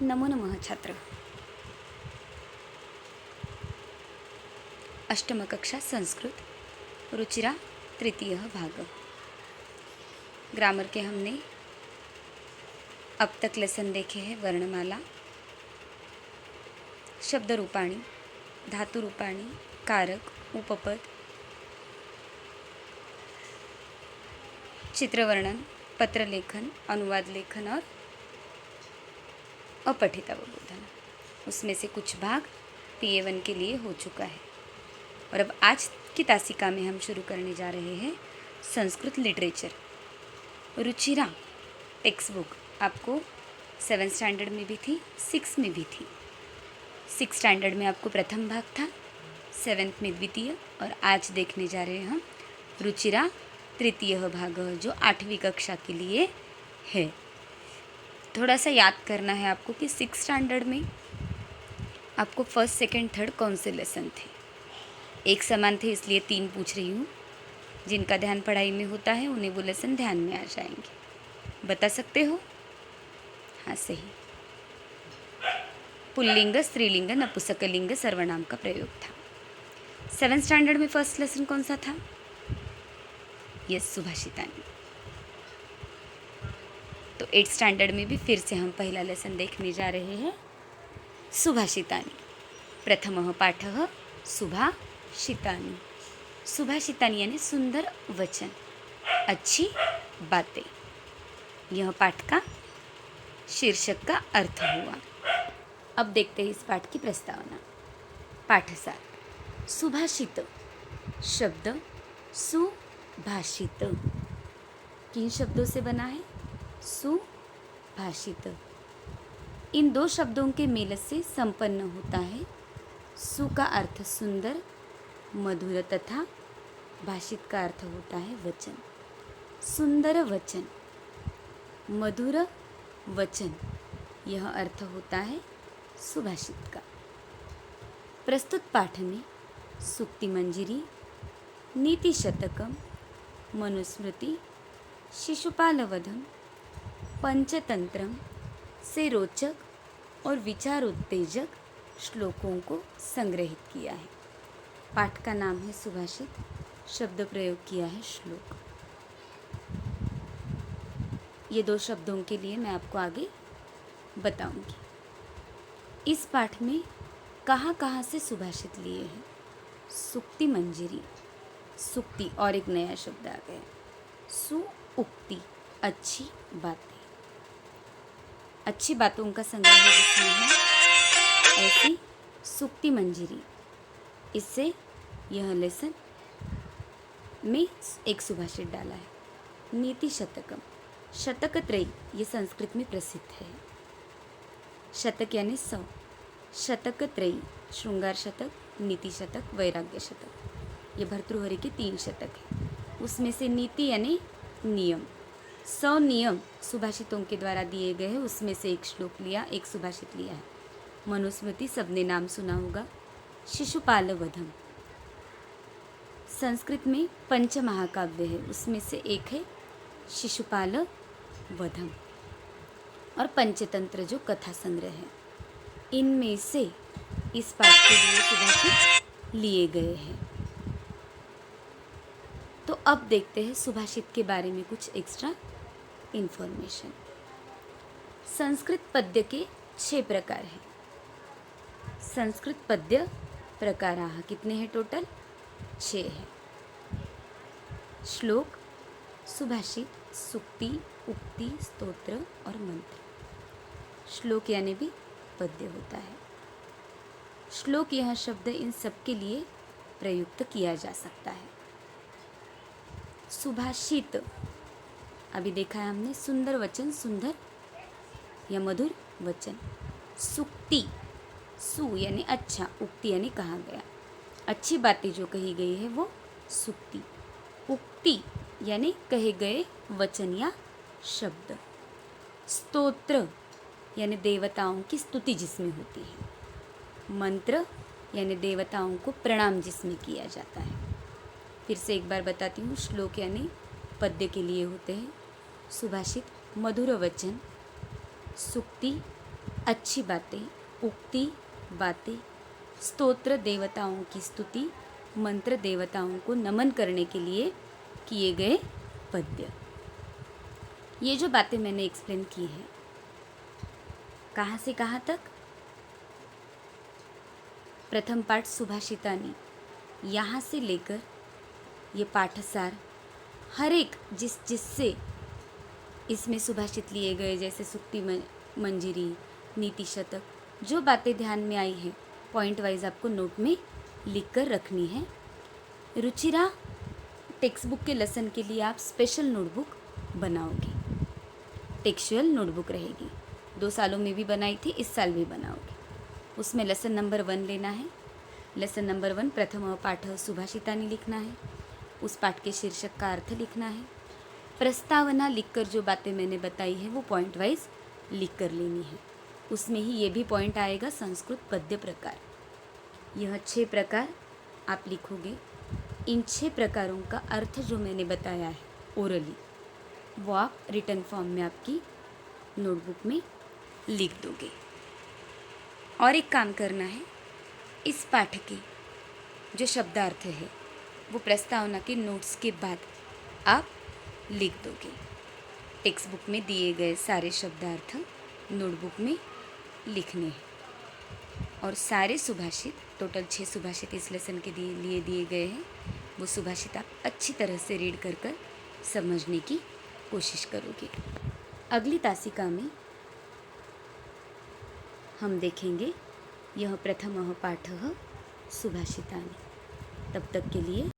नमो नमः छात्र। अष्टम कक्षा संस्कृत रुचिरा तृतीय भाग। ग्रामर के हमने अब तक लेसन देखे हैं वर्णमाला, शब्द रूपाणी, धातु रूपाणी, कारक, उपपद, चित्रवर्णन, पत्र लेखन, अनुवाद लेखन और अपठित अवबोधन। उसमें से कुछ भाग PA1 के लिए हो चुका है और अब आज की तासिका में हम शुरू करने जा रहे हैं Sanskrit literature. Ruchira text book आपको 7th स्टैंडर्ड में भी थी, 6 में भी थी। 6th स्टैंडर्ड में आपको प्रथम भाग था, 7th में द्वितीय और आज देखने जा रहे हैं हम रुचिरा तृतीय भाग जो 8वीं कक्षा के लिए है। थोड़ा सा याद करना है आपको कि 6th स्टैंडर्ड में आपको फर्स्ट, सेकंड, थर्ड कौन से लेसन थे। एक समान थे इसलिए 3 पूछ रही हूँ। जिनका ध्यान पढ़ाई में होता है उन्हें वो लेसन ध्यान में आ जाएंगे। बता सकते हो? हाँ, सही। पुल्लिंग, स्त्रीलिंग, नपुंसकलिंग सर्वनाम का प्रयोग था। 7th स्टैंडर्ड में फर्स्ट लेसन कौन सा था? यस, सुभाषितानी। तो 8th स्टैंडर्ड में भी फिर से हम पहला लेसन देखने जा रहे हैं सुभाषितानी। प्रथमः पाठः सुभाषितानी। सुभाषितानी यानी सुंदर वचन, अच्छी बातें। यह पाठ का शीर्षक का अर्थ हुआ। अब देखते हैं इस पाठ की प्रस्तावना। पाठसार। सुभाषित शब्द सुभाषित किन शब्दों से बना है? सुभाषित। इन 2 शब्दों के मेल से संपन्न होता है। सु का अर्थ सुंदर, मधुर तथा भाषित का अर्थ होता है वचन। सुंदर वचन, मधुर वचन, यह अर्थ होता है सुभाषित का। प्रस्तुत पाठ में सूक्ति मंजरी, नीति शतकम, मनुस्मृति, शिशुपाल वधम, पंचतंत्रम से रोचक और विचार उत्तेजक श्लोकों को संग्रहित किया है। पाठ का नाम है सुभाषित, शब्द प्रयोग किया है श्लोक। ये 2 शब्दों के लिए मैं आपको आगे बताऊंगी। इस पाठ में कहाँ कहाँ से सुभाषित लिए हैं? सूक्ति मंजरी, सूक्ति और एक नया शब्द आ गया, सुउक्ति, अच्छी बातें। अच्छी बातों का संग्रह जिसमें है ऐसी सूक्ति मंजरी। इससे यह लेसन में एक सुभाषित डाला है। नीति शतकम, शतक त्रयी ये संस्कृत में प्रसिद्ध है। शतक यानी 100, शतक त्रयी, श्रृंगार शतक, नीति शतक, वैराग्य शतक, ये भर्तृहरि के 3 शतक हैं। उसमें से नीति यानी नियम, 100 नियम सुभाषितों के द्वारा दिए गए हैं। उसमें से एक श्लोक लिया, एक सुभाषित लिया है। मनुस्मृति सबने नाम सुना होगा। शिशुपाल वधम संस्कृत में पंच महाकाव्य है, उसमें से एक है शिशुपाल वधम। और पंचतंत्र जो कथा संग्रह है, इनमें से इस पाठ के लिए सुभाषित लिए गए हैं। तो अब देखते हैं सुभाषित के बारे में कुछ एक्स्ट्रा इंफॉर्मेशन। संस्कृत पद्य के 6 प्रकार हैं। संस्कृत पद्य प्रकाराः कितने हैं टोटल? 6 हैं। श्लोक, सुभाषित, सूक्ति, उक्ति, स्तोत्र और मंत्र। श्लोक यानी भी पद्य होता है। श्लोक यह शब्द इन सब के लिए प्रयुक्त किया जा सकता है। सुभाषित अभी देखा है हमने, सुंदर वचन, सुंदर या मधुर वचन। सूक्ति, सु यानी अच्छा, उक्ति यानी कहा गया, अच्छी बातें जो कही गई है वो सूक्ति। उक्ति यानी कहे गए वचन या शब्द। स्तोत्र यानी देवताओं की स्तुति जिसमें होती है। मंत्र यानी देवताओं को प्रणाम जिसमें किया जाता है। फिर से एक बार बताती हूँ, श्लोक यानी पद्य के लिए होते हैं। सुभाषित मधुर वचन, सूक्ति अच्छी बातें, उक्ति बातें, स्तोत्र देवताओं की स्तुति, मंत्र देवताओं को नमन करने के लिए किए गए पद्य। ये जो बातें मैंने एक्सप्लेन की हैं, कहाँ से कहाँ तक? प्रथम पाठ सुभाषितानी, यहाँ से लेकर ये पाठसार हर एक जिससे इसमें सुभाषित लिए गए, जैसे सुक्ति मंजरी, नीति शतक, जो बातें ध्यान में आई हैं पॉइंट वाइज आपको नोट में लिख कर रखनी है। रुचिरा टेक्स्ट बुक के लेसन के लिए आप स्पेशल नोटबुक बनाओगे, टेक्सचुअल नोटबुक रहेगी। 2 सालों में भी बनाई थी, इस साल भी बनाओगे। उसमें लेसन नंबर 1 लेना है। लेसन नंबर 1 प्रथम पाठ सुभाषितानी लिखना है। उस पाठ के शीर्षक का अर्थ लिखना है। प्रस्तावना लिखकर जो बातें मैंने बताई हैं वो पॉइंट वाइज लिख कर लेनी है। उसमें ही ये भी पॉइंट आएगा संस्कृत पद्य प्रकार। यह 6 प्रकार आप लिखोगे। इन 6 प्रकारों का अर्थ जो मैंने बताया है ओरली, वो आप रिटन फॉर्म में आपकी नोटबुक में लिख दोगे। और एक काम करना है, इस पाठ के जो शब्दार्थ है वो प्रस्तावना के नोट्स के बाद आप लिख दोगे। टेक्स्ट बुक में दिए गए सारे शब्दार्थ नोटबुक में लिखने हैं। और सारे सुभाषित, टोटल 6 सुभाषित इस लेसन के लिए दिए गए हैं, वो सुभाषित आप अच्छी तरह से रीड कर समझने की कोशिश करोगे। अगली तासिका में हम देखेंगे यह प्रथमः पाठः सुभाषितानि। तब तक के लिए